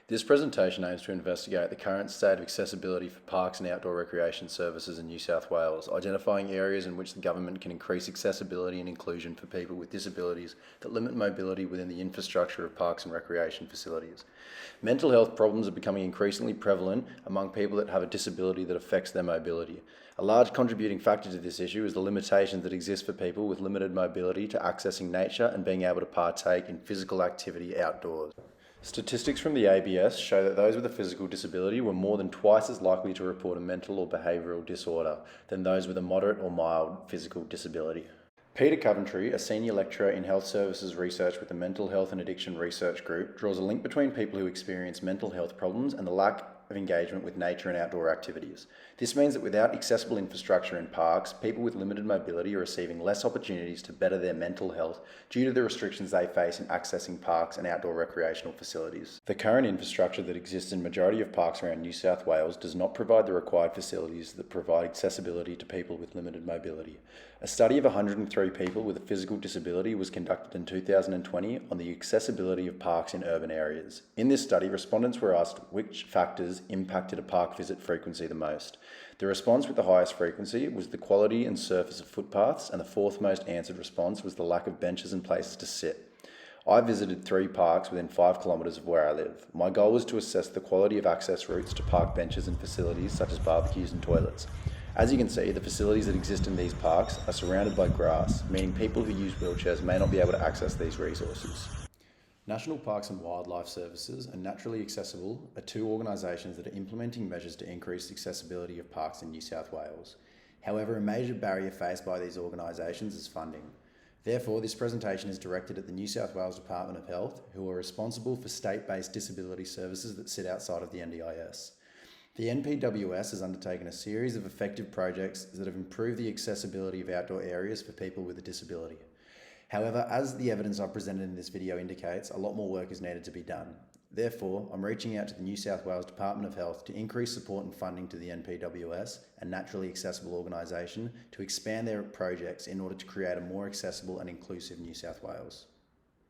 This presentation aims to investigate the current state of accessibility for parks and outdoor recreation services in New South Wales, identifying areas in which the government can increase accessibility and inclusion for people with disabilities that limit mobility within the infrastructure of parks and recreation facilities. Mental health problems are becoming increasingly prevalent among people that have a disability that affects their mobility. A large contributing factor to this issue is the limitations that exist for people with limited mobility to accessing nature and being able to partake in physical activity outdoors. Statistics from the ABS show that those with a physical disability were more than twice as likely to report a mental or behavioural disorder than those with a moderate or mild physical disability. Peter Coventry, a senior lecturer in health services research with the Mental Health and Addiction Research Group, draws a link between people who experience mental health problems and the lack of engagement with nature and outdoor activities. This means that without accessible infrastructure in parks, people with limited mobility are receiving less opportunities to better their mental health due to the restrictions they face in accessing parks and outdoor recreational facilities. The current infrastructure that exists in majority of parks around New South Wales does not provide the required facilities that provide accessibility to people with limited mobility. A study of 103 people with a physical disability was conducted in 2020 on the accessibility of parks in urban areas. In this study, respondents were asked which factors impacted a park visit frequency the most. The response with the highest frequency was the quality and surface of footpaths, and the fourth most answered response was the lack of benches and places to sit. I visited 3 parks within 5 kilometres of where I live. My goal was to assess the quality of access routes to park benches and facilities such as barbecues and toilets. As you can see, the facilities that exist in these parks are surrounded by grass, meaning people who use wheelchairs may not be able to access these resources. National Parks and Wildlife Services and Naturally Accessible are 2 organisations that are implementing measures to increase accessibility of parks in New South Wales. However, a major barrier faced by these organisations is funding. Therefore, this presentation is directed at the New South Wales Department of Health, who are responsible for state-based disability services that sit outside of the NDIS. The NPWS has undertaken a series of effective projects that have improved the accessibility of outdoor areas for people with a disability. However, as the evidence I've presented in this video indicates, a lot more work is needed to be done. Therefore, I'm reaching out to the New South Wales Department of Health to increase support and funding to the NPWS, a naturally accessible organisation, to expand their projects in order to create a more accessible and inclusive New South Wales.